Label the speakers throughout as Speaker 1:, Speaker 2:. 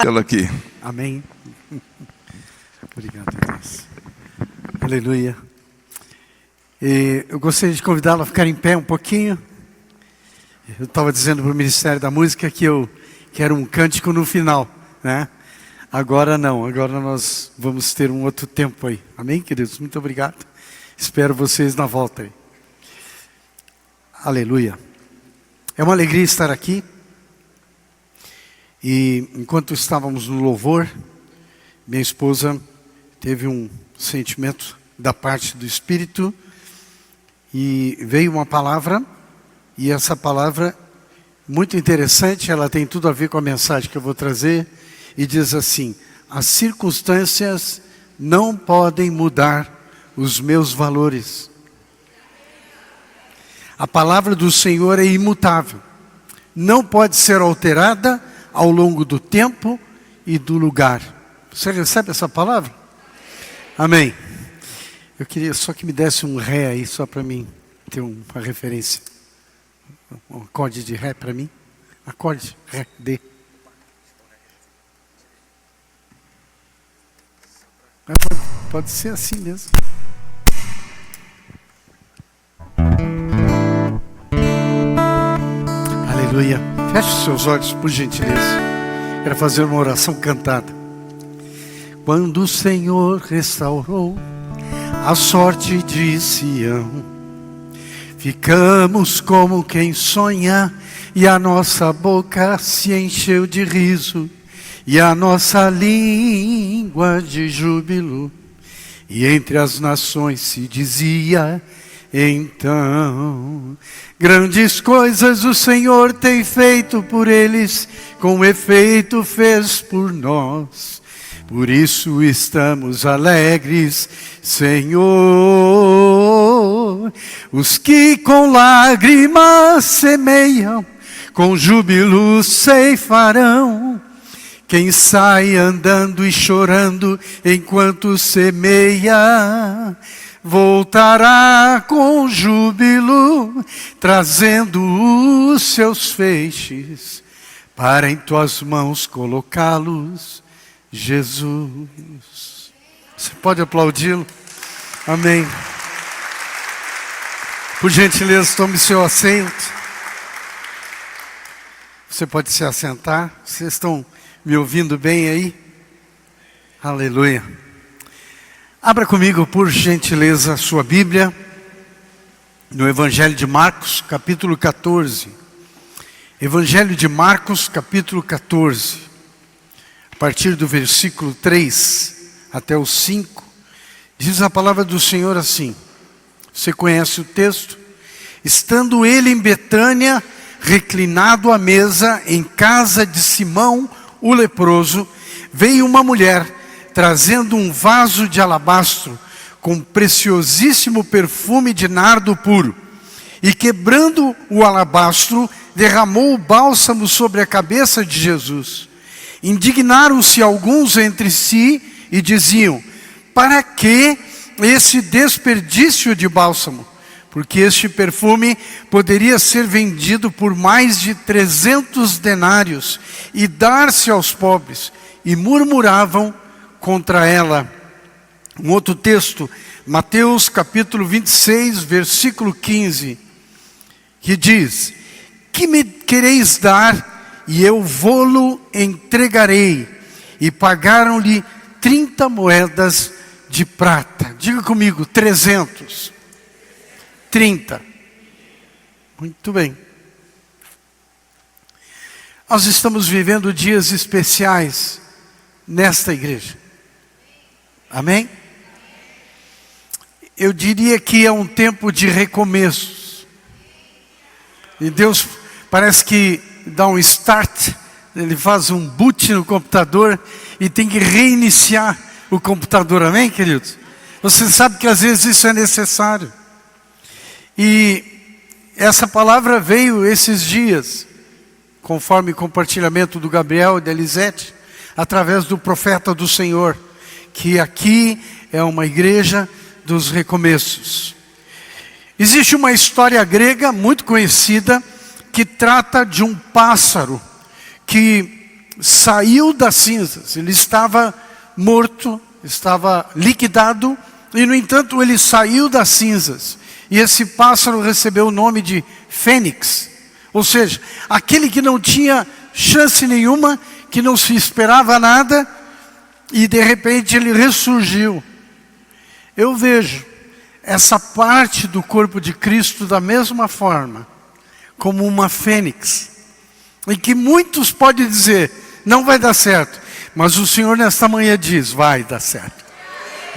Speaker 1: Ela aqui.
Speaker 2: Amém. Obrigado, Deus. Aleluia. Eu gostaria de convidá-lo a ficar em pé um pouquinho. Eu estava dizendo para o Ministério da Música que eu quero um cântico no final, né? Agora não, agora nós vamos ter um outro tempo aí. Amém, queridos? Muito obrigado. Espero vocês na volta aí. Aleluia. É uma alegria estar aqui. E enquanto estávamos no louvor, minha esposa teve um sentimento da parte do Espírito e veio uma palavra, e essa palavra muito interessante, ela tem tudo a ver com a mensagem que eu vou trazer, e diz assim: as circunstâncias não podem mudar os meus valores. A palavra do Senhor é imutável, não pode ser alterada ao longo do tempo e do lugar. Você recebe essa palavra? Amém. Eu queria só que me desse um ré aí, só para mim ter uma referência. Um acorde de ré para mim. Acorde, ré, D. Pode ser assim mesmo. Aleluia. Feche os seus olhos, por gentileza. Quero fazer uma oração cantada. Quando o Senhor restaurou a sorte de Sião, ficamos como quem sonha, e a nossa boca se encheu de riso, e a nossa língua de júbilo. E entre as nações se dizia: então, grandes coisas o Senhor tem feito por eles, com efeito fez por nós. Por isso estamos alegres, Senhor. Os que com lágrimas semeiam, com júbilo ceifarão. Quem sai andando e chorando enquanto semeia, voltará com júbilo, trazendo os seus feixes, para em tuas mãos colocá-los, Jesus. Você pode aplaudi-lo? Amém. Por gentileza, tome seu assento. Você pode se assentar. Vocês estão me ouvindo bem aí? Aleluia. Abra comigo, por gentileza, a sua Bíblia, no Evangelho de Marcos, capítulo 14. Evangelho de Marcos, capítulo 14. A partir do versículo 3 até o 5, diz a palavra do Senhor assim. Você conhece o texto? Estando ele em Betânia, reclinado à mesa, em casa de Simão, o leproso, veio uma mulher, trazendo um vaso de alabastro, com preciosíssimo perfume de nardo puro. E quebrando o alabastro, derramou o bálsamo sobre a cabeça de Jesus. Indignaram-se alguns entre si e diziam: para que esse desperdício de bálsamo? Porque este perfume poderia ser vendido por mais de 300 denários e dar-se aos pobres. E murmuravam contra ela. Um outro texto, Mateus capítulo 26, versículo 15, que diz: que me quereis dar, e eu vô-lo entregarei. E pagaram-lhe 30 moedas de prata. Diga comigo, 300. 30. Muito bem. Nós estamos vivendo dias especiais nesta igreja. Amém? Eu diria que é um tempo de recomeços. E Deus parece que dá um start, ele faz um boot no computador e tem que reiniciar o computador. Amém, queridos? Você sabe que às vezes isso é necessário. E essa palavra veio esses dias, conforme o compartilhamento do Gabriel e da Elisete, através do profeta do Senhor, que aqui é uma igreja dos recomeços. Existe uma história grega muito conhecida, que trata de um pássaro, que saiu das cinzas. Ele estava morto, estava liquidado, e no entanto ele saiu das cinzas. E esse pássaro recebeu o nome de Fênix. Ou seja, aquele que não tinha chance nenhuma, que não se esperava nada, e de repente ele ressurgiu. Eu vejo essa parte do corpo de Cristo da mesma forma, como uma fênix, em que muitos podem dizer, não vai dar certo, mas o Senhor nesta manhã diz, vai dar certo,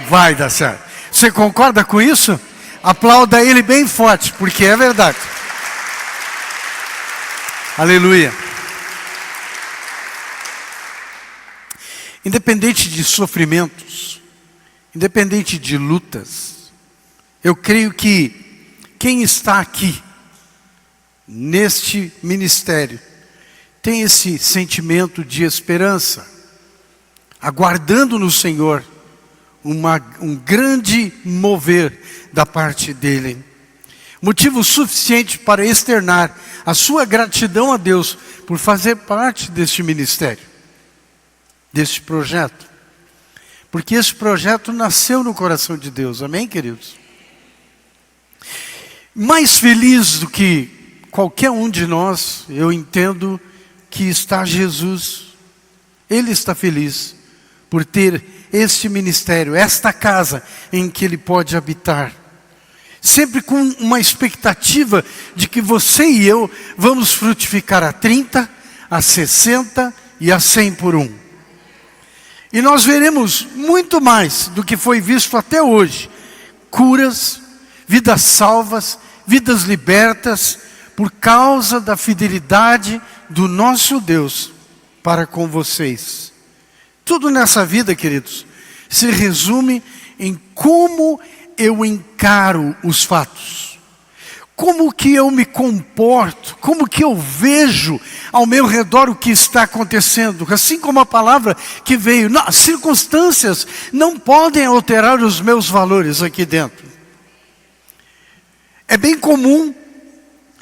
Speaker 2: vai dar certo. Você concorda com isso? Aplauda Ele bem forte, porque é verdade. Aleluia. Independente de sofrimentos, independente de lutas, eu creio que quem está aqui, neste ministério, tem esse sentimento de esperança, aguardando no Senhor um grande mover da parte dEle. Motivo suficiente para externar a sua gratidão a Deus por fazer parte deste ministério, deste projeto. Porque esse projeto nasceu no coração de Deus, amém, queridos? Mais feliz do que qualquer um de nós, eu entendo que está Jesus. Ele está feliz por ter este ministério, esta casa em que Ele pode habitar. Sempre com uma expectativa de que você e eu vamos frutificar a 30, a 60 e a 100 por um. E nós veremos muito mais do que foi visto até hoje. Curas, vidas salvas, vidas libertas, por causa da fidelidade do nosso Deus para com vocês. Tudo nessa vida, queridos, se resume em como eu encaro os fatos. Como que eu me comporto, como que eu vejo ao meu redor o que está acontecendo. Assim como a palavra que veio, as circunstâncias não podem alterar os meus valores aqui dentro. É bem comum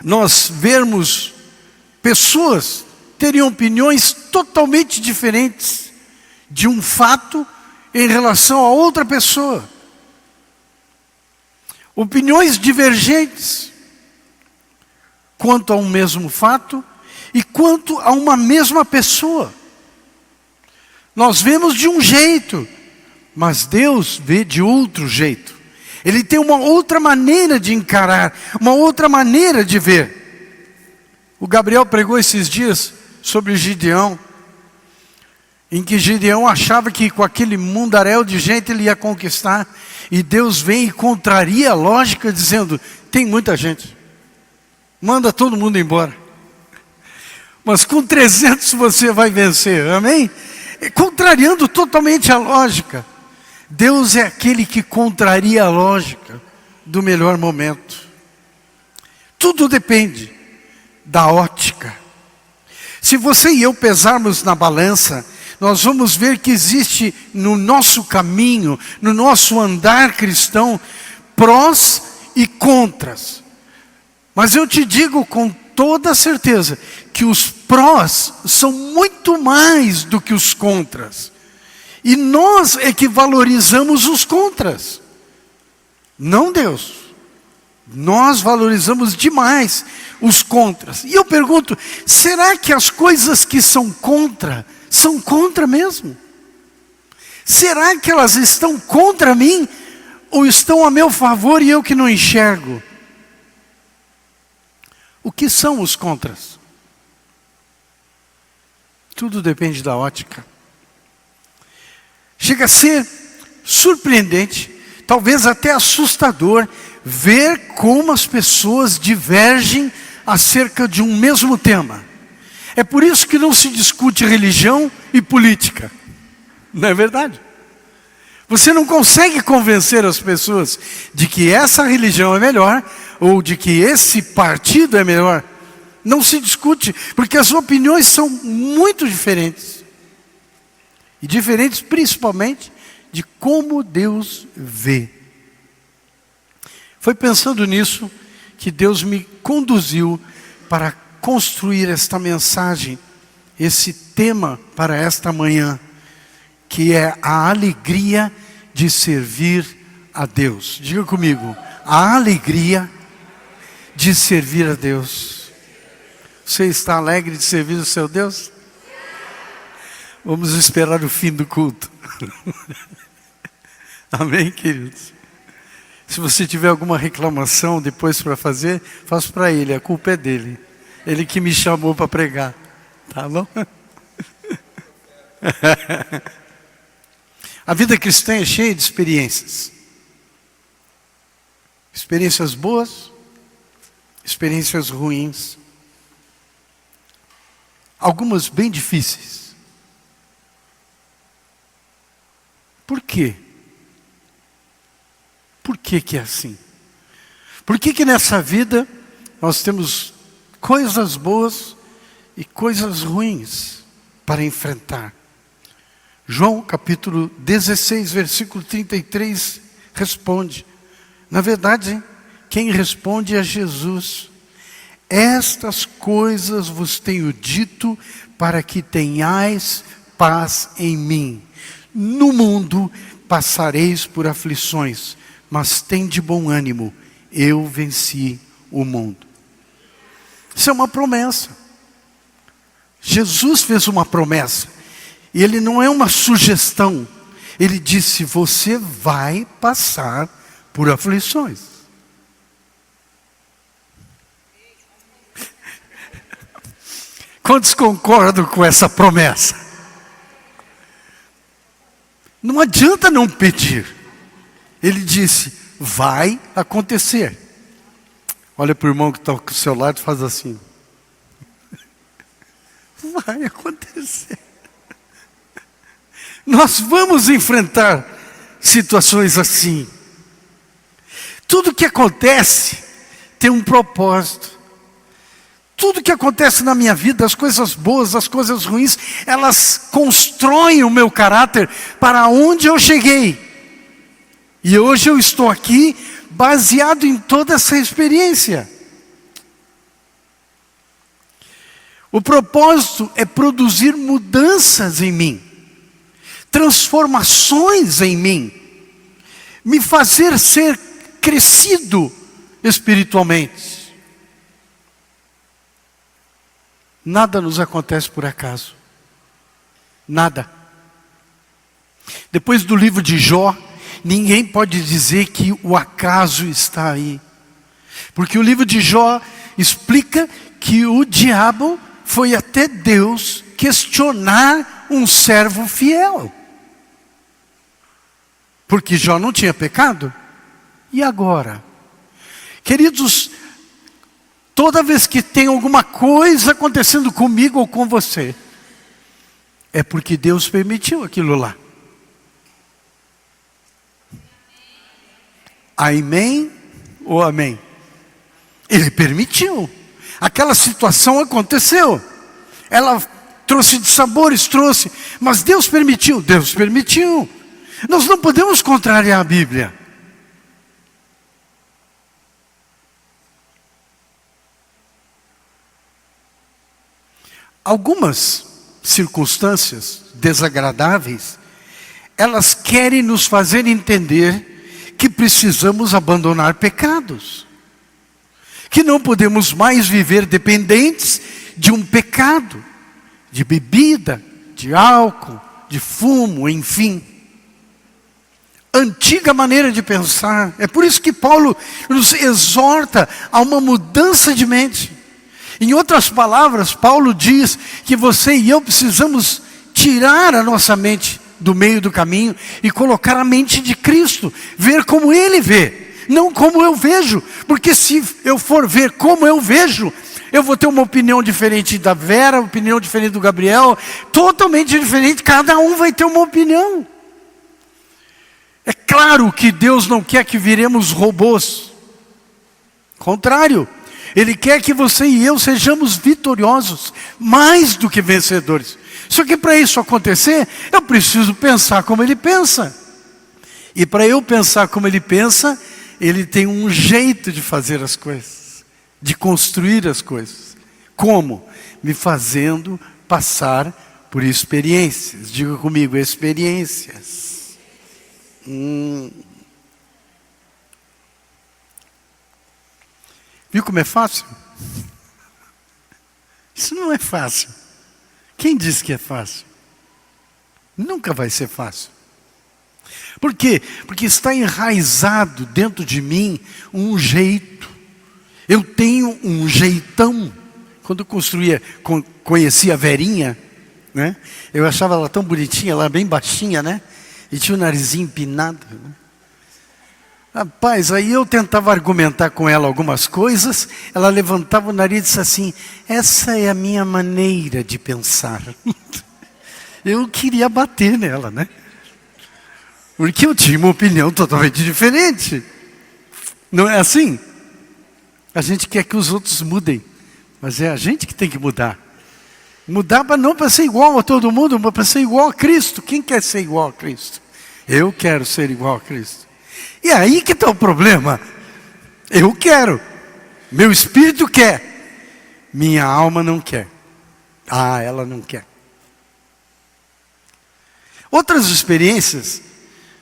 Speaker 2: nós vermos pessoas terem opiniões totalmente diferentes de um fato em relação a outra pessoa. Opiniões divergentes quanto a um mesmo fato e quanto a uma mesma pessoa. Nós vemos de um jeito, mas Deus vê de outro jeito. Ele tem uma outra maneira de encarar, uma outra maneira de ver. O Gabriel pregou esses dias sobre Gideão, em que Gideão achava que com aquele mundaréu de gente ele ia conquistar, e Deus vem e contraria a lógica dizendo, tem muita gente, manda todo mundo embora, mas com 300 você vai vencer, amém? Contrariando totalmente a lógica. Deus é aquele que contraria a lógica do melhor momento. Tudo depende da ótica. Se você e eu pesarmos na balança, nós vamos ver que existe no nosso caminho, no nosso andar cristão, prós e contras. Mas eu te digo com toda certeza que os prós são muito mais do que os contras. E nós é que valorizamos os contras, não Deus. Nós valorizamos demais os contras. E eu pergunto, será que as coisas que são contra mesmo? Será que elas estão contra mim? Ou estão a meu favor e eu que não enxergo? O que são os contras? Tudo depende da ótica. Chega a ser surpreendente, talvez até assustador, ver como as pessoas divergem acerca de um mesmo tema. É por isso que não se discute religião e política. Não é verdade? Você não consegue convencer as pessoas de que essa religião é melhor ou de que esse partido é melhor. Não se discute, porque as opiniões são muito diferentes. E diferentes principalmente de como Deus vê. Foi pensando nisso que Deus me conduziu para construir esta mensagem esse tema para esta manhã, que é a alegria de servir a Deus. Diga comigo, a alegria de servir a Deus. Você está alegre de servir o seu Deus? Vamos esperar o fim do culto. Amém, queridos? Se você tiver alguma reclamação depois para fazer, faça para ele, a culpa é dele. Ele que me chamou para pregar, tá bom? A vida cristã é cheia de experiências. Experiências boas, experiências ruins. Algumas bem difíceis. Por quê? Por que que é assim? Por que que nessa vida nós temos coisas boas e coisas ruins para enfrentar? João capítulo 16, versículo 33 responde. Na verdade, quem responde é Jesus. Estas coisas vos tenho dito para que tenhais paz em mim. No mundo passareis por aflições, mas tende bom ânimo, eu venci o mundo. Isso é uma promessa. Jesus fez uma promessa. E ele não é uma sugestão. Ele disse, você vai passar por aflições. Quantos concordam com essa promessa? Não adianta não pedir. Ele disse, vai acontecer. Olha para o irmão que está com o seu lado e faz assim. Vai acontecer. Nós vamos enfrentar situações assim. Tudo que acontece tem um propósito. Tudo que acontece na minha vida, as coisas boas, as coisas ruins, elas constroem o meu caráter para onde eu cheguei. E hoje eu estou aqui baseado em toda essa experiência. O propósito é produzir mudanças em mim, transformações em mim, me fazer ser crescido espiritualmente. Nada nos acontece por acaso. Nada. Depois do livro de Jó, ninguém pode dizer que o acaso está aí. Porque o livro de Jó explica que o diabo foi até Deus questionar um servo fiel. Porque Jó não tinha pecado. E agora? Queridos, toda vez que tem alguma coisa acontecendo comigo ou com você, é porque Deus permitiu aquilo lá. Amém ou amém? Ele permitiu. Aquela situação aconteceu. Ela trouxe dissabores, trouxe. Mas Deus permitiu. Deus permitiu. Nós não podemos contrariar a Bíblia. Algumas circunstâncias desagradáveis, elas querem nos fazer entender que precisamos abandonar pecados. Que não podemos mais viver dependentes de um pecado, de bebida, de álcool, de fumo, enfim. Antiga maneira de pensar. É por isso que Paulo nos exorta a uma mudança de mente. Em outras palavras, Paulo diz que você e eu precisamos tirar a nossa mente do meio do caminho e colocar a mente de Cristo, ver como Ele vê, não como eu vejo, porque se eu for ver como eu vejo, eu vou ter uma opinião diferente da Vera, uma opinião diferente do Gabriel, totalmente diferente, cada um vai ter uma opinião. É claro que Deus não quer que viremos robôs, contrário, Ele quer que você e eu sejamos vitoriosos, mais do que vencedores. Só que para isso acontecer, eu preciso pensar como Ele pensa. E para eu pensar como Ele pensa, Ele tem um jeito de fazer as coisas, de construir as coisas. Como? Me fazendo passar por experiências. Diga comigo, experiências. Viu como é fácil? Isso não é fácil. Quem disse que é fácil? Nunca vai ser fácil. Por quê? Porque está enraizado dentro de mim um jeito. Eu tenho um jeitão. Quando eu conhecia a Verinha, né? Eu achava ela tão bonitinha, ela bem baixinha, né? E tinha o narizinho empinado, né? Rapaz, aí eu tentava argumentar com ela algumas coisas, ela levantava o nariz e disse assim: essa é a minha maneira de pensar. Eu queria bater nela, né? Porque eu tinha uma opinião totalmente diferente. Não é assim? A gente quer que os outros mudem, mas é a gente que tem que mudar. Mudar não para ser igual a todo mundo, mas para ser igual a Cristo. Quem quer ser igual a Cristo? Eu quero ser igual a Cristo. E é aí que está o problema. Eu quero. Meu espírito quer. Minha alma não quer. Ela não quer. Outras experiências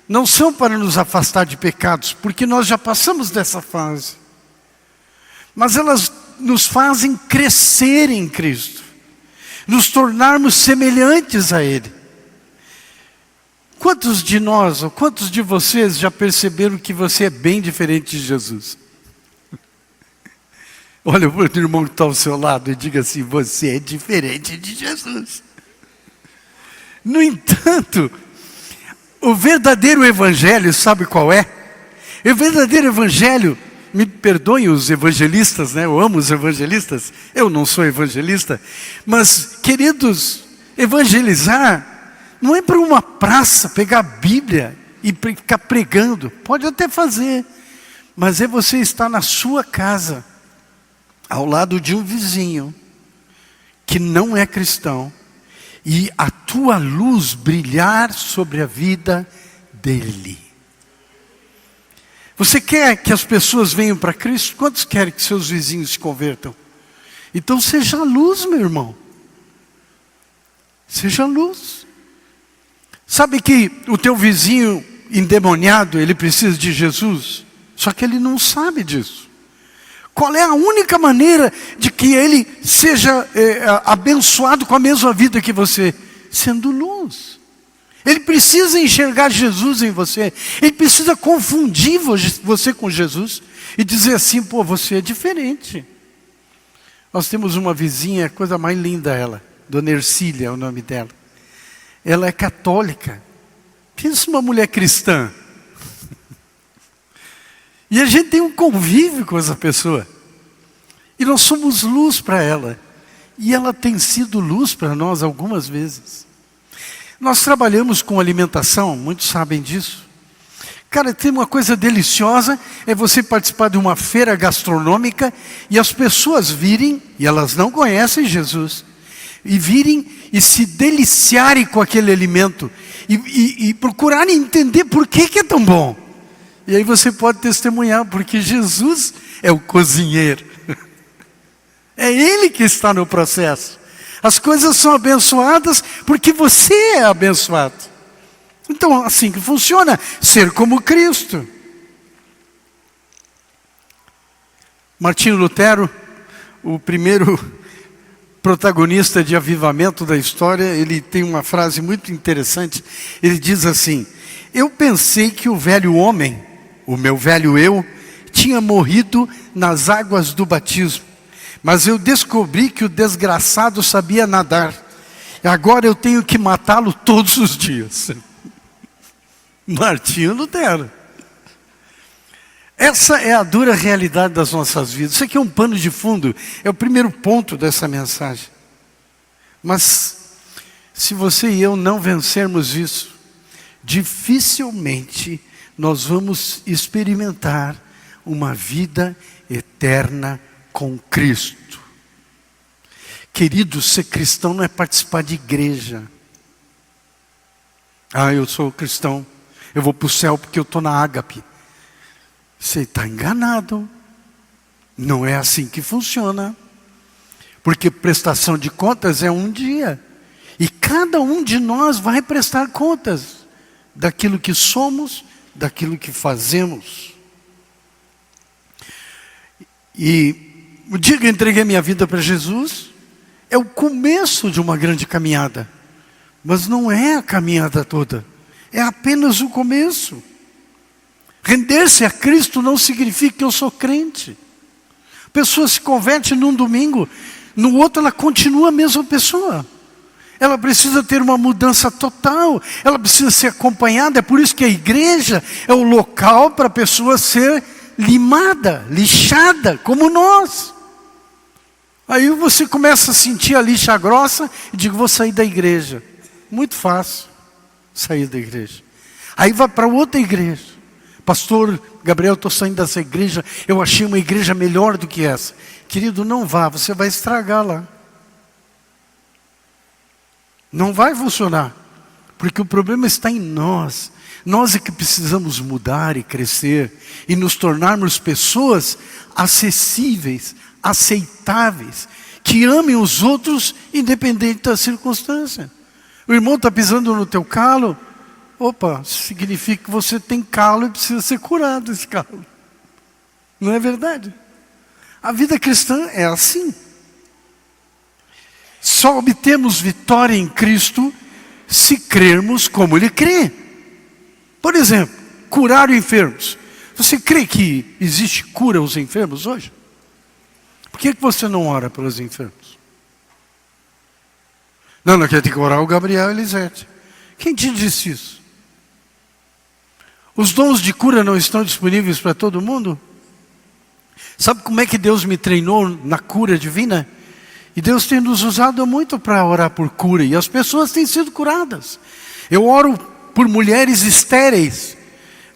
Speaker 2: não são para nos afastar de pecados, porque nós já passamos dessa fase. Mas elas nos fazem crescer em Cristo. Nos tornarmos semelhantes a Ele. Quantos de nós, ou quantos de vocês já perceberam que você é bem diferente de Jesus? Olha para o irmão que está ao seu lado e diga assim: você é diferente de Jesus. No entanto, o verdadeiro evangelho, sabe qual é? O verdadeiro evangelho, me perdoem os evangelistas, né? Eu amo os evangelistas, eu não sou evangelista, mas, queridos, evangelizar não é para uma praça pegar a Bíblia e ficar pregando. Pode até fazer, mas é você estar na sua casa, ao lado de um vizinho que não é cristão, e a tua luz brilhar sobre a vida dele. Você quer que as pessoas venham para Cristo? Quantos querem que seus vizinhos se convertam? Então seja luz, meu irmão. Seja luz. Sabe que o teu vizinho endemoniado, ele precisa de Jesus? Só que ele não sabe disso. Qual é a única maneira de que ele seja abençoado com a mesma vida que você? Sendo luz. Ele precisa enxergar Jesus em você. Ele precisa confundir você com Jesus e dizer assim: pô, você é diferente. Nós temos uma vizinha, coisa mais linda ela, Dona Ercília é o nome dela. Ela é católica. Pensa uma mulher cristã. E a gente tem um convívio com essa pessoa. E nós somos luz para ela. E ela tem sido luz para nós algumas vezes. Nós trabalhamos com alimentação, muitos sabem disso. Cara, tem uma coisa deliciosa, é você participar de uma feira gastronômica e as pessoas virem, e elas não conhecem Jesus, e virem e se deliciarem com aquele alimento, e procurarem entender por que é tão bom. E aí você pode testemunhar, porque Jesus é o cozinheiro. É Ele que está no processo. As coisas são abençoadas porque você é abençoado. Então, assim que funciona, ser como Cristo. Martinho Lutero, o primeiro protagonista de avivamento da história, ele tem uma frase muito interessante. Ele diz assim: eu pensei que o velho homem, o meu velho eu, tinha morrido nas águas do batismo, mas eu descobri que o desgraçado sabia nadar. Agora eu tenho que matá-lo todos os dias. Martinho Lutero. Essa é a dura realidade das nossas vidas. Isso aqui é um pano de fundo, é o primeiro ponto dessa mensagem. Mas, se você e eu não vencermos isso, dificilmente nós vamos experimentar uma vida eterna com Cristo. Querido, ser cristão não é participar de igreja. Eu sou cristão, eu vou para o céu porque eu estou na ágape. Você está enganado. Não é assim que funciona. Porque prestação de contas é um dia. E cada um de nós vai prestar contas daquilo que somos, daquilo que fazemos. E o dia que eu entreguei minha vida para Jesus, é o começo de uma grande caminhada. Mas não é a caminhada toda, é apenas o começo. Render-se a Cristo não significa que eu sou crente. A pessoa se converte num domingo, no outro ela continua a mesma pessoa. Ela precisa ter uma mudança total, ela precisa ser acompanhada. É por isso que a igreja é o local para a pessoa ser limada, lixada, como nós. Aí você começa a sentir a lixa grossa e diz, vou sair da igreja. Muito fácil sair da igreja. Aí vai para outra igreja. Pastor Gabriel, estou saindo dessa igreja, eu achei uma igreja melhor do que essa. Querido, não vá, você vai estragar lá. Não vai funcionar, porque o problema está em nós. Nós é que precisamos mudar e crescer, e nos tornarmos pessoas acessíveis, aceitáveis, que amem os outros independente da circunstância. O irmão está pisando no teu calo, opa, significa que você tem calo e precisa ser curado esse calo. Não é verdade? A vida cristã é assim. Só obtemos vitória em Cristo se crermos como Ele crê. Por exemplo, curar enfermos. Você crê que existe cura aos enfermos hoje? Por que você não ora pelos enfermos? Não, quer ter que orar o Gabriel e Elisete. Quem te disse isso? Os dons de cura não estão disponíveis para todo mundo? Sabe como é que Deus me treinou na cura divina? E Deus tem nos usado muito para orar por cura. E as pessoas têm sido curadas. Eu oro por mulheres estéreis.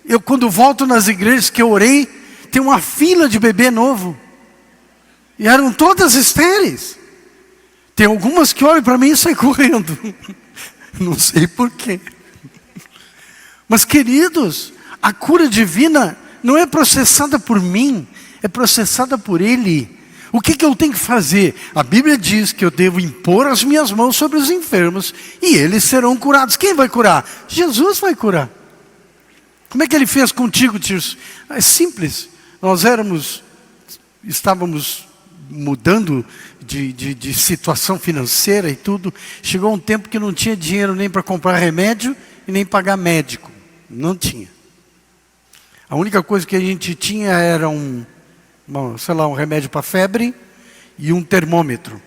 Speaker 2: Eu quando volto nas igrejas que eu orei, tem uma fila de bebê novo. E eram todas estéreis. Tem algumas que olham para mim e saem correndo. Não sei porquê. Mas queridos, a cura divina não é processada por mim, é processada por Ele. O que eu tenho que fazer? A Bíblia diz que eu devo impor as minhas mãos sobre os enfermos e eles serão curados. Quem vai curar? Jesus vai curar. Como é que Ele fez contigo, Tirso? É simples. Nós estávamos mudando de situação financeira e tudo. Chegou um tempo que não tinha dinheiro nem para comprar remédio e nem pagar médico. Não tinha. A única coisa que a gente tinha era um remédio para febre e um termômetro.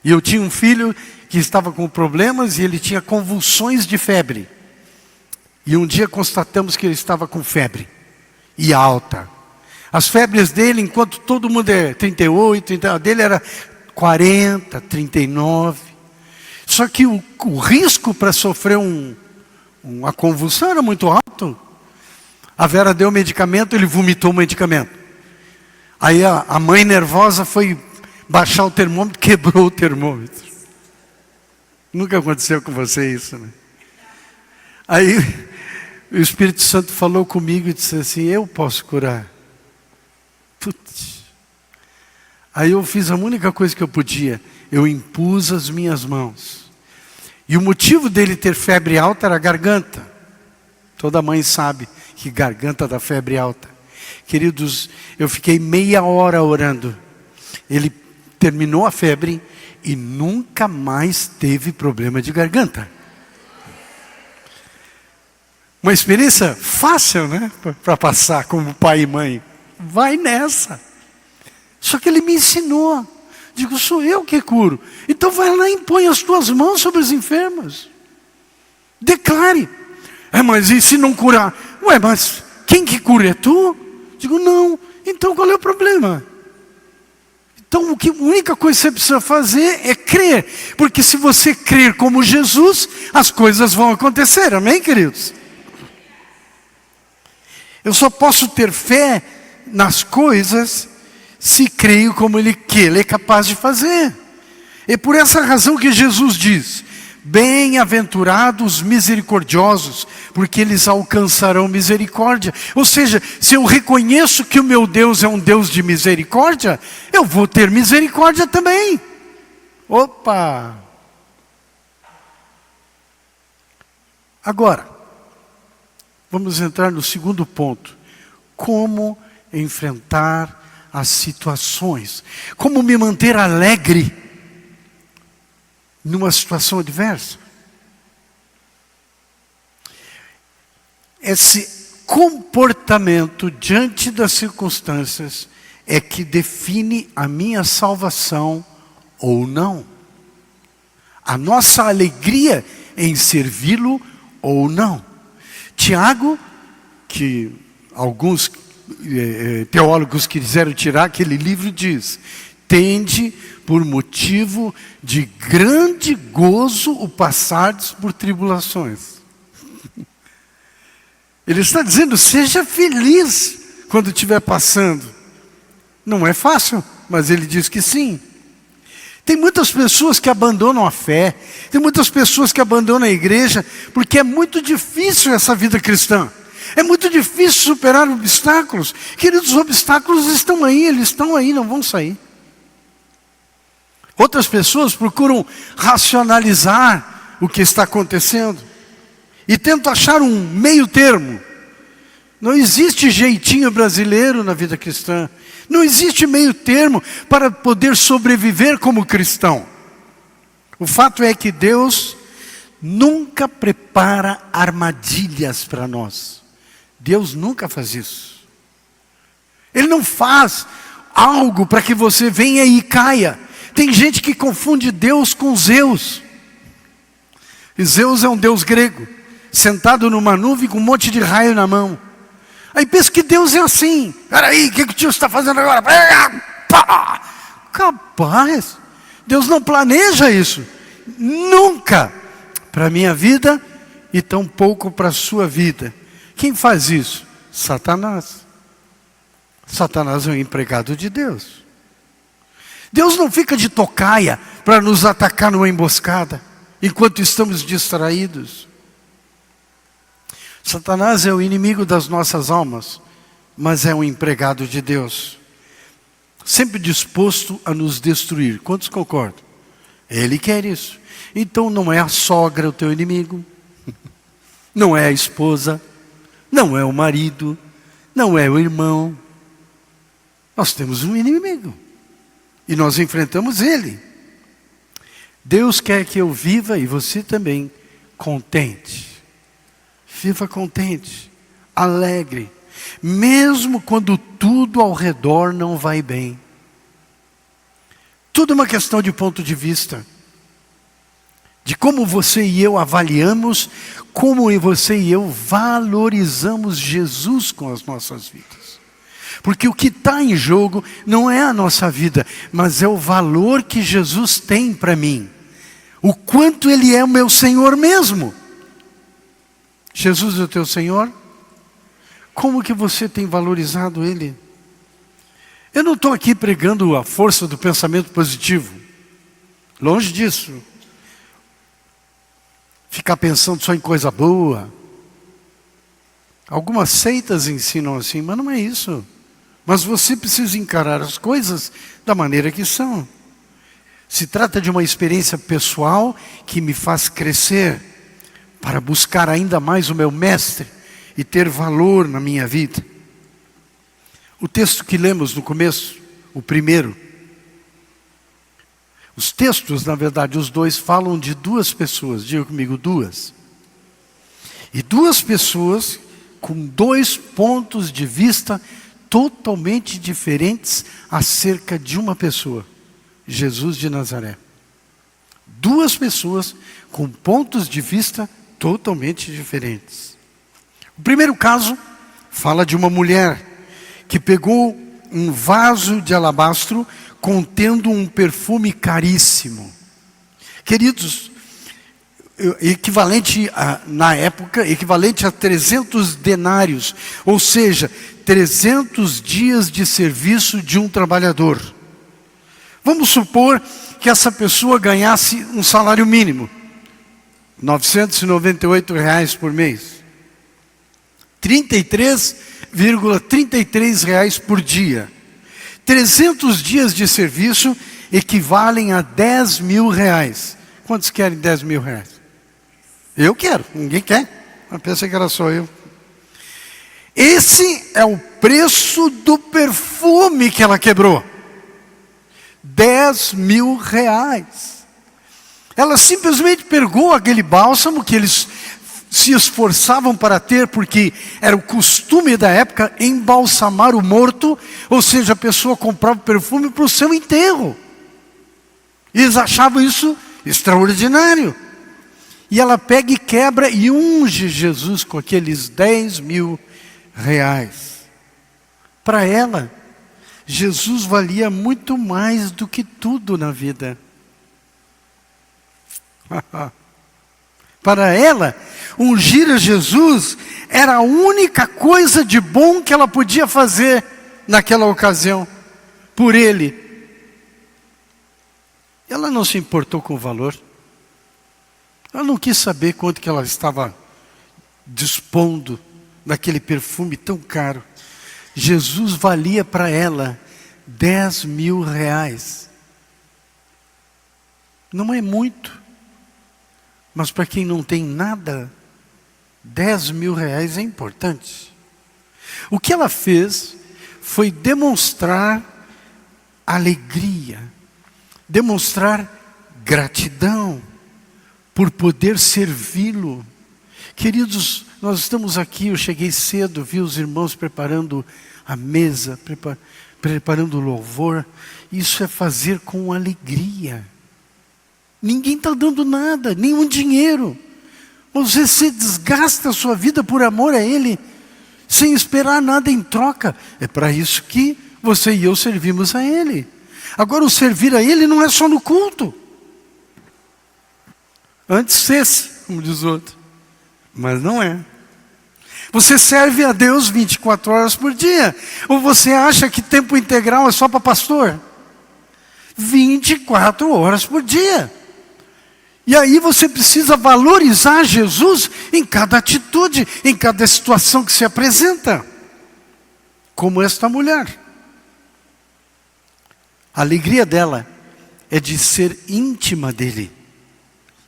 Speaker 2: E eu tinha um filho que estava com problemas e ele tinha convulsões de febre. E um dia constatamos que ele estava com febre, e alta. As febres dele, enquanto todo mundo é 38, 30, a dele era 40, 39. Só que o risco para sofrer uma convulsão era muito alto. A Vera deu medicamento, ele vomitou o medicamento. Aí a mãe nervosa foi baixar o termômetro, quebrou o termômetro. Nunca aconteceu com você isso, né? Aí o Espírito Santo falou comigo e disse assim, eu posso curar. Putz. Aí eu fiz a única coisa que eu podia, eu impus as minhas mãos. E o motivo dele ter febre alta era a garganta. Toda mãe sabe que garganta dá febre alta. Queridos, eu fiquei meia hora orando. Ele terminou a febre e nunca mais teve problema de garganta. Uma experiência fácil, né? Para passar como pai e mãe. Vai nessa. Só que ele me ensinou. Digo, sou eu que curo. Então vai lá e impõe as tuas mãos sobre os enfermos. Declare. Mas e se não curar? Mas quem que cura é tu? Digo, não. Então qual é o problema? Então a única coisa que você precisa fazer é crer. Porque se você crer como Jesus, as coisas vão acontecer. Amém, queridos? Eu só posso ter fé nas coisas se creio como Ele é capaz de fazer. É por essa razão que Jesus diz, bem-aventurados misericordiosos, porque eles alcançarão misericórdia. Ou seja, se eu reconheço que o meu Deus é um Deus de misericórdia, eu vou ter misericórdia também. Opa! Agora, vamos entrar no segundo ponto. Como enfrentar as situações. Como me manter alegre numa situação adversa. Esse comportamento diante das circunstâncias é que define a minha salvação ou não. A nossa alegria em servi-lo ou não. Tiago, que alguns teólogos quiseram tirar aquele livro, diz: tende por motivo de grande gozo o passardes por tribulações. Ele está dizendo, seja feliz quando estiver passando. Não é fácil, mas ele diz que sim. Tem muitas pessoas que abandonam a fé, tem muitas pessoas que abandonam a igreja, porque é muito difícil essa vida cristã. É muito difícil superar obstáculos. Queridos, os obstáculos estão aí, eles estão aí, não vão sair. Outras pessoas procuram racionalizar o que está acontecendo e tentam achar um meio termo. Não existe jeitinho brasileiro na vida cristã. Não existe meio termo para poder sobreviver como cristão. O fato é que Deus nunca prepara armadilhas para nós. Deus nunca faz isso. Ele não faz algo para que você venha e caia. Tem gente que confunde Deus com Zeus. E Zeus é um deus grego, sentado numa nuvem com um monte de raio na mão. Aí pensa que Deus é assim. Peraí, o que o tio está fazendo agora? Capaz. Deus não planeja isso. Nunca. Para a minha vida e tampouco para a sua vida. Quem faz isso? Satanás. Satanás é um empregado de Deus. Deus não fica de tocaia para nos atacar numa emboscada, enquanto estamos distraídos. Satanás é o inimigo das nossas almas, mas é um empregado de Deus. Sempre disposto a nos destruir. Quantos concordam? Ele quer isso. Então não é a sogra o teu inimigo, não é a esposa, não é o marido, não é o irmão. Nós temos um inimigo e nós enfrentamos ele. Deus quer que eu viva, e você também, contente. Viva contente, alegre, mesmo quando tudo ao redor não vai bem. Tudo é uma questão de ponto de vista. De como você e eu avaliamos, como você e eu valorizamos Jesus com as nossas vidas. Porque o que está em jogo não é a nossa vida, mas é o valor que Jesus tem para mim. O quanto Ele é o meu Senhor mesmo. Jesus é o teu Senhor? Como que você tem valorizado Ele? Eu não estou aqui pregando a força do pensamento positivo. Longe disso. Ficar pensando só em coisa boa. Algumas seitas ensinam assim, mas não é isso. Mas você precisa encarar as coisas da maneira que são. Se trata de uma experiência pessoal que me faz crescer para buscar ainda mais o meu mestre e ter valor na minha vida. O texto que lemos no começo, o primeiro. Os textos, na verdade, os dois falam de duas pessoas. Diga comigo, duas. E duas pessoas com dois pontos de vista totalmente diferentes acerca de uma pessoa. Jesus de Nazaré. Duas pessoas com pontos de vista totalmente diferentes. O primeiro caso fala de uma mulher que pegou um vaso de alabastro contendo um perfume caríssimo. Queridos, na época, equivalente a 300 denários, ou seja, 300 dias de serviço de um trabalhador. Vamos supor que essa pessoa ganhasse um salário mínimo, R$ 998 por mês. R$ 33,33 por dia. 300 dias de serviço equivalem a R$ 10.000. Quantos querem R$ 10.000? Eu quero, ninguém quer. Eu pensei que era só eu. Esse é o preço do perfume que ela quebrou. 10.000. Ela simplesmente pegou aquele bálsamo que eles se esforçavam para ter, porque era o costume da época embalsamar o morto, ou seja, a pessoa comprava perfume para o seu enterro. Eles achavam isso extraordinário. E ela pega e quebra e unge Jesus com aqueles 10.000. Para ela, Jesus valia muito mais do que tudo na vida. Para ela, ungir a Jesus era a única coisa de bom que ela podia fazer naquela ocasião, por ele. Ela não se importou com o valor. Ela não quis saber quanto que ela estava dispondo daquele perfume tão caro. Jesus valia para ela 10.000. Não é muito, mas para quem não tem nada, 10.000 é importante. O que ela fez foi demonstrar alegria, demonstrar gratidão por poder servi-lo. Queridos, nós estamos aqui, eu cheguei cedo, vi os irmãos preparando a mesa, preparando o louvor. Isso é fazer com alegria. Ninguém está dando nada, nenhum dinheiro. Você se desgasta a sua vida por amor a Ele, sem esperar nada em troca. É para isso que você e eu servimos a Ele. Agora, o servir a Ele não é só no culto. Antes esse, como diz o outro. Mas não é. Você serve a Deus 24 horas por dia. Ou você acha que tempo integral é só para pastor? 24 horas por dia. E aí você precisa valorizar Jesus em cada atitude, em cada situação que se apresenta. Como esta mulher. A alegria dela é de ser íntima dele.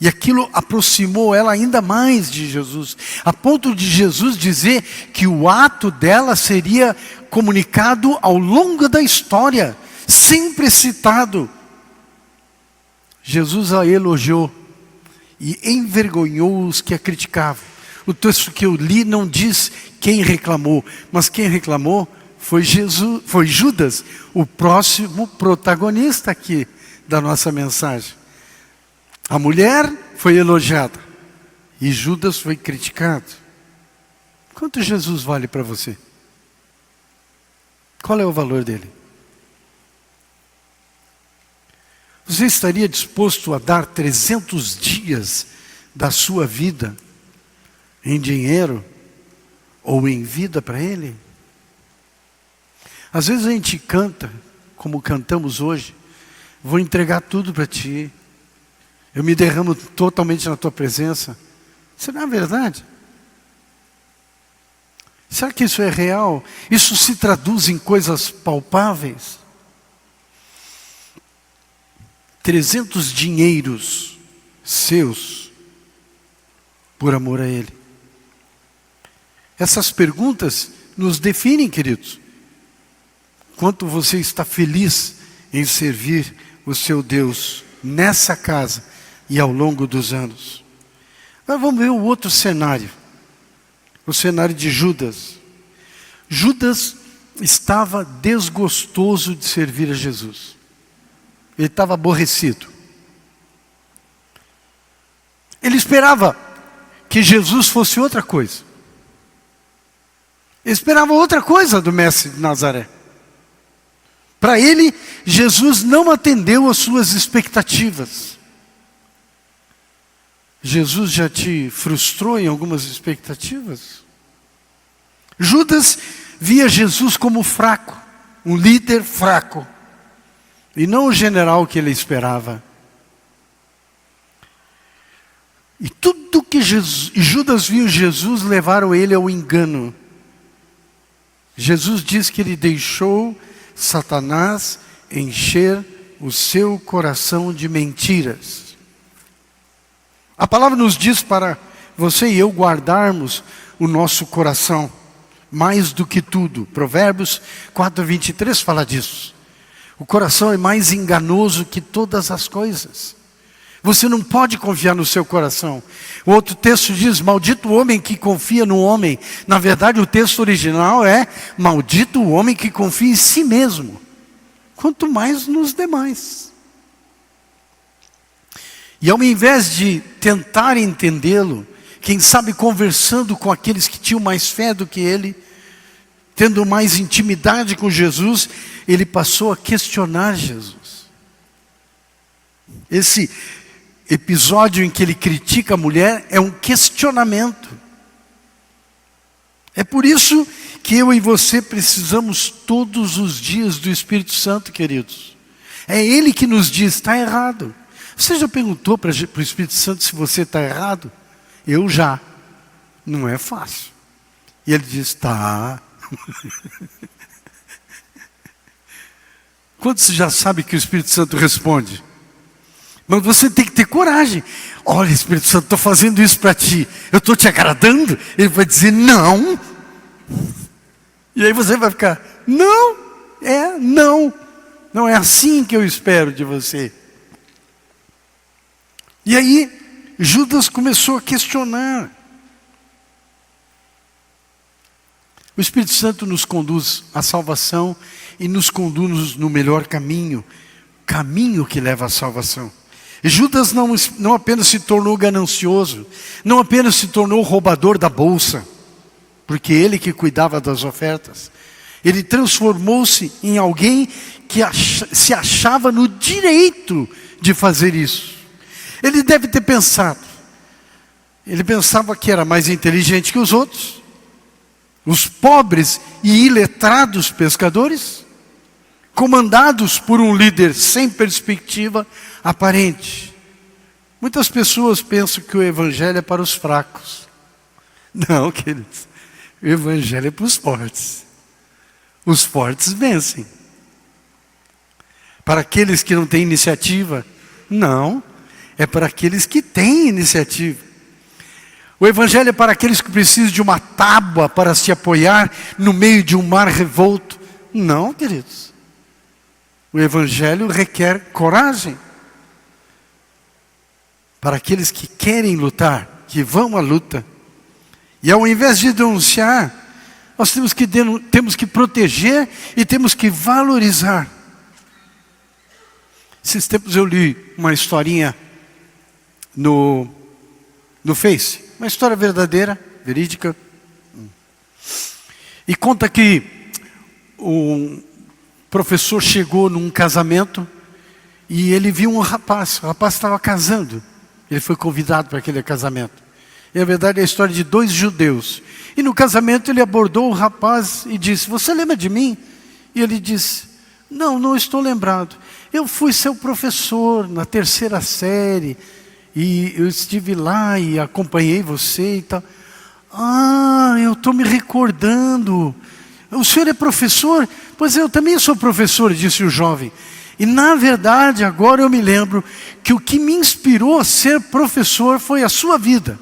Speaker 2: E aquilo aproximou ela ainda mais de Jesus, a ponto de Jesus dizer que o ato dela seria comunicado ao longo da história, sempre citado. Jesus a elogiou e envergonhou os que a criticavam. O texto que eu li não diz quem reclamou, mas quem reclamou foi Judas, o próximo protagonista aqui da nossa mensagem. A mulher foi elogiada e Judas foi criticado. Quanto Jesus vale para você? Qual é o valor dele? Você estaria disposto a dar 300 dias da sua vida em dinheiro ou em vida para ele? Às vezes a gente canta, como cantamos hoje, vou entregar tudo para ti. Eu me derramo totalmente na tua presença. Isso não é verdade? Será que isso é real? Isso se traduz em coisas palpáveis? 300 dinheiros seus por amor a Ele. Essas perguntas nos definem, queridos. Quanto você está feliz em servir o seu Deus nessa casa e ao longo dos anos. Agora vamos ver o outro cenário. O cenário de Judas. Judas estava desgostoso de servir a Jesus. Ele estava aborrecido. Ele esperava que Jesus fosse outra coisa. Ele esperava outra coisa do mestre de Nazaré. Para ele, Jesus não atendeu às suas expectativas. Jesus já te frustrou em algumas expectativas? Judas via Jesus como fraco, um líder fraco, e não o general que ele esperava. E tudo que Judas viu Jesus levaram ele ao engano. Jesus diz que ele deixou Satanás encher o seu coração de mentiras. A palavra nos diz para você e eu guardarmos o nosso coração, mais do que tudo. Provérbios 4:23 fala disso. O coração é mais enganoso que todas as coisas. Você não pode confiar no seu coração. O outro texto diz, maldito o homem que confia no homem. Na verdade, o texto original é, maldito o homem que confia em si mesmo. Quanto mais nos demais. E ao invés de tentar entendê-lo, quem sabe conversando com aqueles que tinham mais fé do que ele, tendo mais intimidade com Jesus, ele passou a questionar Jesus. Esse episódio em que ele critica a mulher é um questionamento. É por isso que eu e você precisamos todos os dias do Espírito Santo, queridos. É Ele que nos diz, está errado. Você já perguntou para o Espírito Santo se você está errado? Eu já. Não é fácil. E ele diz, tá. Quantos já sabem que o Espírito Santo responde? Mas você tem que ter coragem. Olha, Espírito Santo, estou fazendo isso para ti. Eu estou te agradando? Ele vai dizer, não. E aí você vai ficar, não. Não é assim que eu espero de você. E aí, Judas começou a questionar. O Espírito Santo nos conduz à salvação e nos conduz no melhor caminho, caminho que leva à salvação. E Judas não apenas se tornou ganancioso, não apenas se tornou roubador da bolsa, porque ele que cuidava das ofertas. Ele transformou-se em alguém que se achava no direito de fazer isso. Ele deve ter pensado. Ele pensava que era mais inteligente que os outros, os pobres e iletrados pescadores, comandados por um líder sem perspectiva aparente. Muitas pessoas pensam que o evangelho é para os fracos. Não, queridos. O evangelho é para os fortes. Os fortes vencem. Para aqueles que não têm iniciativa, não. É para aqueles que têm iniciativa. O evangelho é para aqueles que precisam de uma tábua para se apoiar no meio de um mar revolto. Não, queridos. O evangelho requer coragem. Para aqueles que querem lutar, que vão à luta. E ao invés de denunciar, nós temos que proteger e temos que valorizar. Esses tempos eu li uma historinha no Face. Uma história verdadeira, verídica. E conta que um professor chegou num casamento e ele viu um rapaz. O rapaz estava casando. Ele foi convidado para aquele casamento. E na verdade é a história de 2 judeus. E no casamento ele abordou o rapaz e disse, você lembra de mim? E ele disse, não estou lembrado. Eu fui seu professor na 3ª série. E eu estive lá e acompanhei você e tal. Ah, eu estou me recordando. O senhor é professor? Pois eu também sou professor, disse o jovem. E na verdade, agora eu me lembro que o que me inspirou a ser professor foi a sua vida.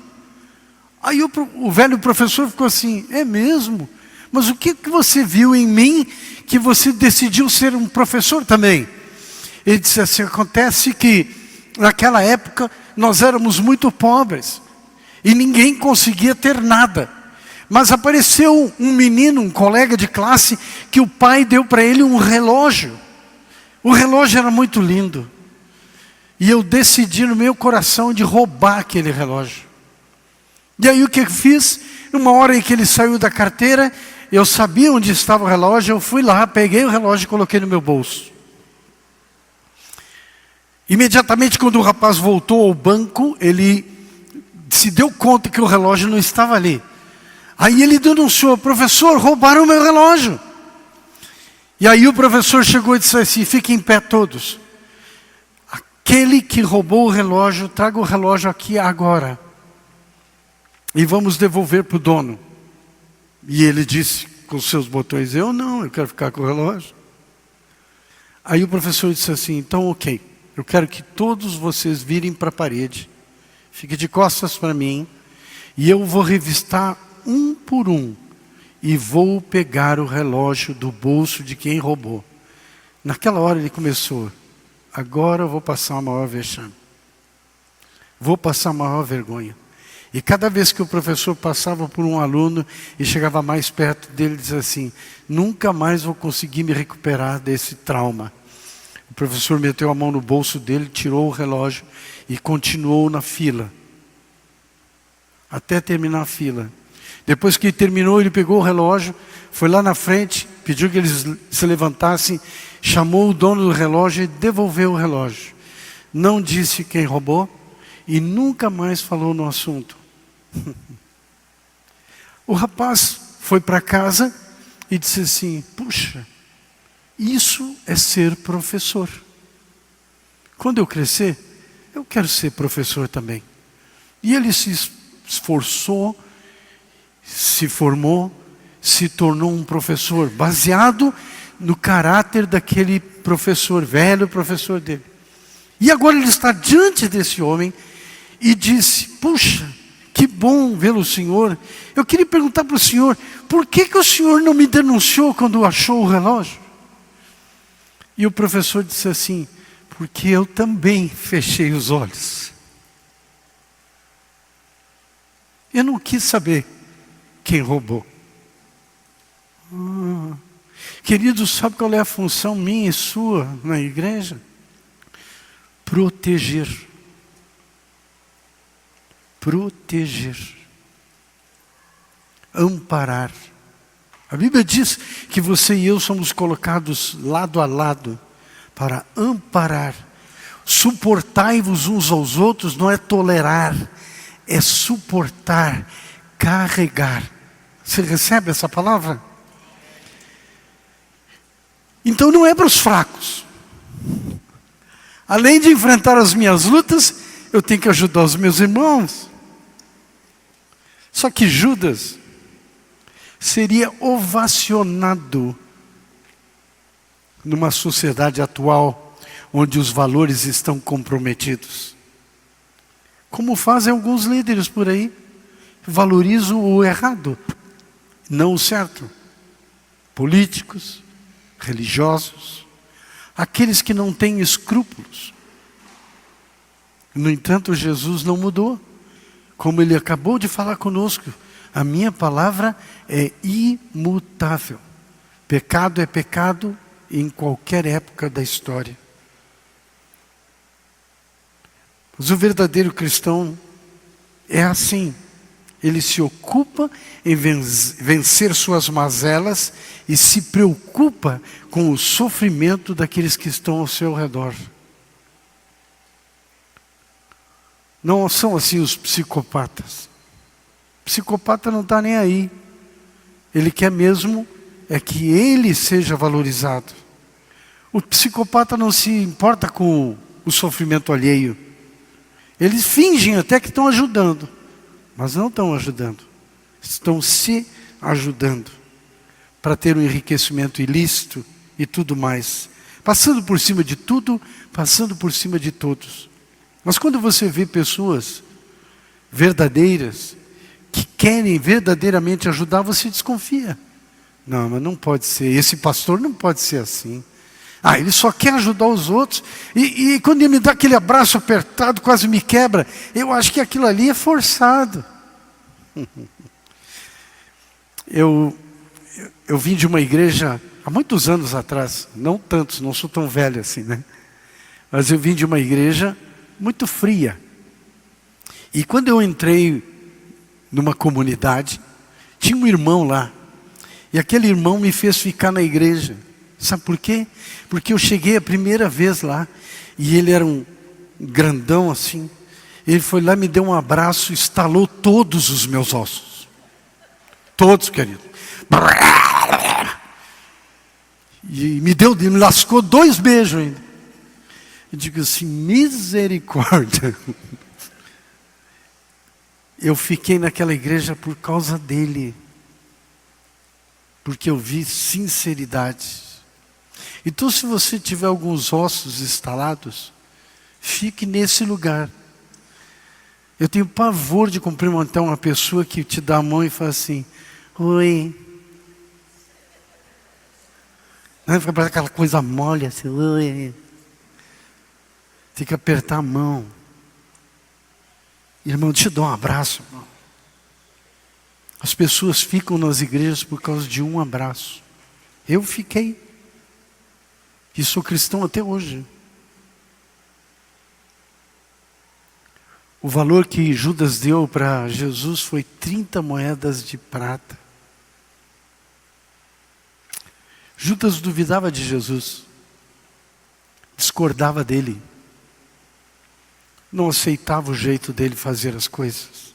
Speaker 2: Aí o velho professor ficou assim, é mesmo? Mas o que você viu em mim que você decidiu ser um professor também? Ele disse assim, acontece que naquela época nós éramos muito pobres e ninguém conseguia ter nada. Mas apareceu um menino, um colega de classe, que o pai deu para ele um relógio. O relógio era muito lindo. E eu decidi no meu coração de roubar aquele relógio. E aí o que eu fiz? Numa hora em que ele saiu da carteira, eu sabia onde estava o relógio, eu fui lá, peguei o relógio e coloquei no meu bolso. Imediatamente quando o rapaz voltou ao banco, ele se deu conta que o relógio não estava ali. Aí ele denunciou, professor, roubaram o meu relógio. E aí o professor chegou e disse assim, fiquem em pé todos. Aquele que roubou o relógio, traga o relógio aqui agora. E vamos devolver para o dono. E ele disse com seus botões, eu quero ficar com o relógio. Aí o professor disse assim, então ok. Eu quero que todos vocês virem para a parede. Fiquem de costas para mim. e eu vou revistar um por um, e vou pegar o relógio do bolso de quem roubou. Naquela hora ele começou: agora eu vou passar o maior vexame. Vou passar a maior vergonha. E cada vez que o professor passava por um aluno e chegava mais perto dele, dizia assim: nunca mais vou conseguir me recuperar desse trauma. O professor meteu a mão no bolso dele, tirou o relógio e continuou na fila, até terminar a fila. Depois que ele terminou, ele pegou o relógio, foi lá na frente, pediu que eles se levantassem, chamou o dono do relógio e devolveu o relógio. Não disse quem roubou e nunca mais falou no assunto. O rapaz foi para casa e disse assim: puxa, isso é ser professor. Quando eu crescer, eu quero ser professor também. E ele se esforçou, se formou, se tornou um professor, baseado no caráter daquele professor, velho professor dele. E agora ele está diante desse homem e disse: puxa, que bom vê-lo, Senhor. Eu queria perguntar para o Senhor, por que o Senhor não me denunciou quando achou o relógio? E o professor disse assim: porque eu também fechei os olhos. Eu não quis saber quem roubou. Queridos, sabe qual é a função minha e sua na igreja? Proteger. Proteger. Amparar. A Bíblia diz que você e eu somos colocados lado a lado para amparar. Suportai-vos uns aos outros não é tolerar, é suportar, carregar. Você recebe essa palavra? Então não é para os fracos. Além de enfrentar as minhas lutas, eu tenho que ajudar os meus irmãos. Só que Judas seria ovacionado numa sociedade atual onde os valores estão comprometidos. Como fazem alguns líderes por aí, valorizam o errado, não o certo. Políticos, religiosos, aqueles que não têm escrúpulos. No entanto, Jesus não mudou. Como ele acabou de falar conosco, a minha palavra é imutável. Pecado é pecado em qualquer época da história. Mas o verdadeiro cristão é assim. Ele se ocupa em vencer suas mazelas e se preocupa com o sofrimento daqueles que estão ao seu redor. Não são assim os psicopatas. O psicopata não está nem aí. Ele quer mesmo é que ele seja valorizado. O psicopata não se importa com o sofrimento alheio. Eles fingem até que estão ajudando, mas não estão ajudando. Estão se ajudando para ter um enriquecimento ilícito e tudo mais. Passando por cima de tudo, passando por cima de todos. Mas quando você vê pessoas verdadeiras, que querem verdadeiramente ajudar, você desconfia. Não, mas não pode ser. Esse pastor não pode ser assim. Ele só quer ajudar os outros. E quando ele me dá aquele abraço apertado, quase me quebra. Eu acho que aquilo ali é forçado. Eu vim de uma igreja há muitos anos atrás. Não tantos, não sou tão velho assim, né? Mas eu vim de uma igreja muito fria. E quando eu entrei numa comunidade, tinha um irmão lá. E aquele irmão me fez ficar na igreja. Sabe por quê? Porque eu cheguei a primeira vez lá, e ele era um grandão assim. Ele foi lá, me deu um abraço, estalou todos os meus ossos. Todos, querido. E me lascou 2 beijos ainda. Eu digo assim, misericórdia. Eu fiquei naquela igreja por causa dele. Porque eu vi sinceridade. Então, se você tiver alguns ossos estalados, fique nesse lugar. Eu tenho pavor de cumprimentar uma pessoa que te dá a mão e fala assim, oi. Não, fica aquela coisa mole assim, oi. Tem que apertar a mão. Irmão, deixa eu dar um abraço, irmão. As pessoas ficam nas igrejas por causa de um abraço. Eu fiquei. E sou cristão até hoje. O valor que Judas deu para Jesus foi 30 moedas de prata. Judas duvidava de Jesus. Discordava dele. Não aceitava o jeito dele fazer as coisas.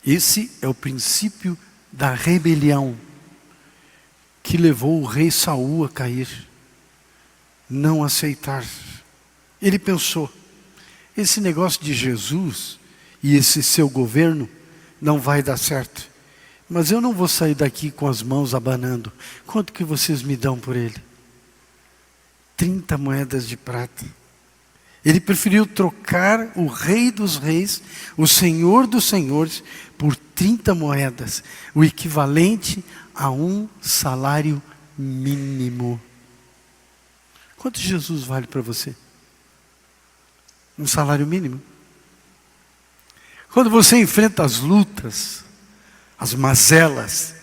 Speaker 2: Esse é o princípio da rebelião que levou o rei Saul a cair. Não aceitar. Ele pensou, esse negócio de Jesus e esse seu governo não vai dar certo. Mas eu não vou sair daqui com as mãos abanando. Quanto que vocês me dão por ele? 30 moedas de prata. Ele preferiu trocar o Rei dos Reis, o Senhor dos Senhores, por 30 moedas, o equivalente a um salário mínimo. Quanto Jesus vale para você? Um salário mínimo? Quando você enfrenta as lutas, as mazelas,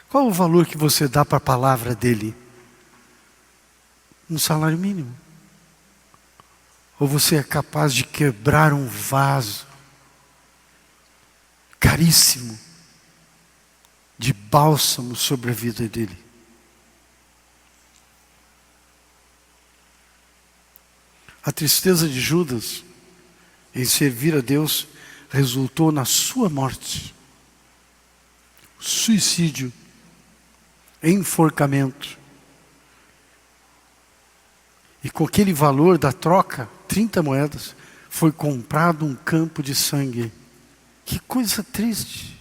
Speaker 2: qual o valor que você dá para a palavra dele? Um salário mínimo. Ou você é capaz de quebrar um vaso caríssimo de bálsamo sobre a vida dele? A tristeza de Judas em servir a Deus resultou na sua morte. Suicídio, enforcamento. E com aquele valor da troca, 30 moedas, foi comprado um campo de sangue. Que coisa triste.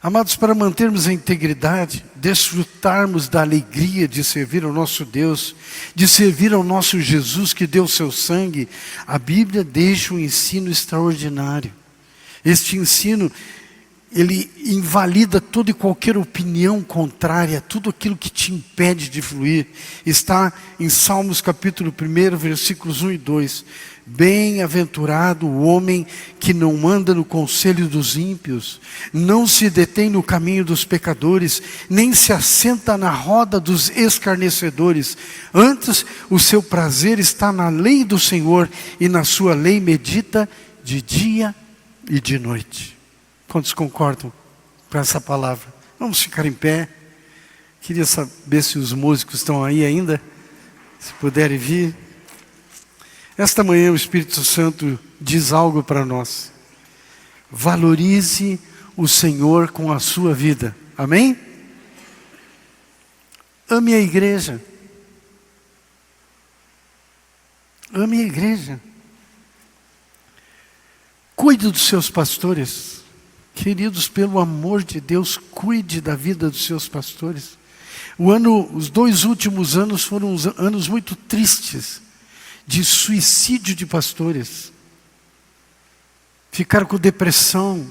Speaker 2: Amados, para mantermos a integridade, desfrutarmos da alegria de servir ao nosso Deus, de servir ao nosso Jesus que deu seu sangue, a Bíblia deixa um ensino extraordinário. Este ensino, ele invalida toda e qualquer opinião contrária, tudo aquilo que te impede de fluir. Está em Salmos capítulo 1, versículos 1 e 2. Bem-aventurado o homem que não anda no conselho dos ímpios, não se detém no caminho dos pecadores, nem se assenta na roda dos escarnecedores. Antes, o seu prazer está na lei do Senhor, e na sua lei medita de dia e de noite. Quantos concordam com essa palavra? Vamos ficar em pé. Queria saber se os músicos estão aí ainda, se puderem vir. Esta manhã o Espírito Santo diz algo para nós. Valorize o Senhor com a sua vida. Amém? Ame a igreja. Ame a igreja. Cuide dos seus pastores. Queridos, pelo amor de Deus, cuide da vida dos seus pastores. Os 2 últimos anos foram anos muito tristes, de suicídio de pastores. Ficaram com depressão.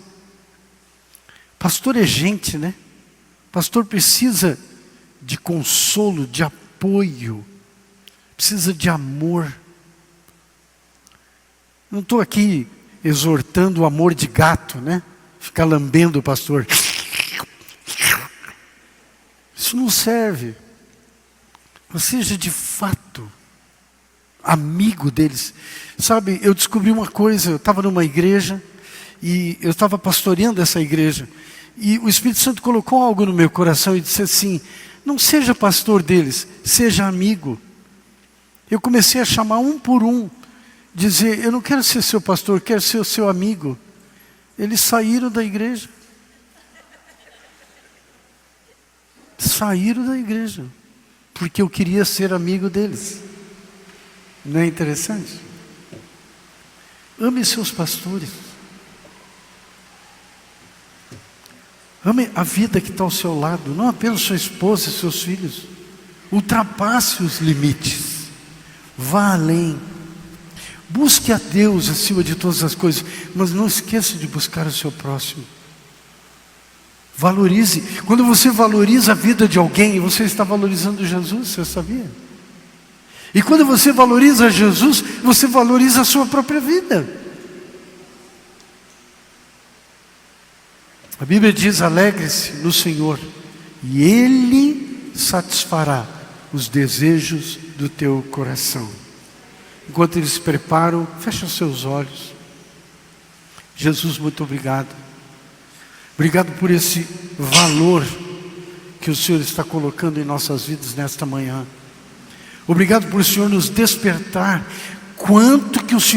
Speaker 2: Pastor é gente, né? Pastor precisa de consolo, de apoio, precisa de amor. Não estou aqui exortando o amor de gato, né? Ficar lambendo o pastor. Isso não serve. Seja de fato amigo deles. Sabe, eu descobri uma coisa. Eu estava numa igreja e eu estava pastoreando essa igreja. E o Espírito Santo colocou algo no meu coração e disse assim: não seja pastor deles, seja amigo. Eu comecei a chamar um por um, dizer: eu não quero ser seu pastor, quero ser o seu amigo. Eles saíram da igreja. Saíram da igreja. Porque eu queria ser amigo deles. Não é interessante? Ame seus pastores. Ame a vida que está ao seu lado. Não apenas sua esposa e seus filhos. Ultrapasse os limites. Vá além. Busque a Deus acima de todas as coisas, mas não esqueça de buscar o seu próximo. Valorize. Quando você valoriza a vida de alguém, você está valorizando Jesus, você sabia? E quando você valoriza Jesus, você valoriza a sua própria vida. A Bíblia diz: alegre-se no Senhor, e Ele satisfará os desejos do teu coração. Enquanto eles se preparam, fecha os seus olhos. Jesus, muito obrigado. Obrigado por esse valor que o Senhor está colocando em nossas vidas nesta manhã. Obrigado por o Senhor nos despertar quanto que o Senhor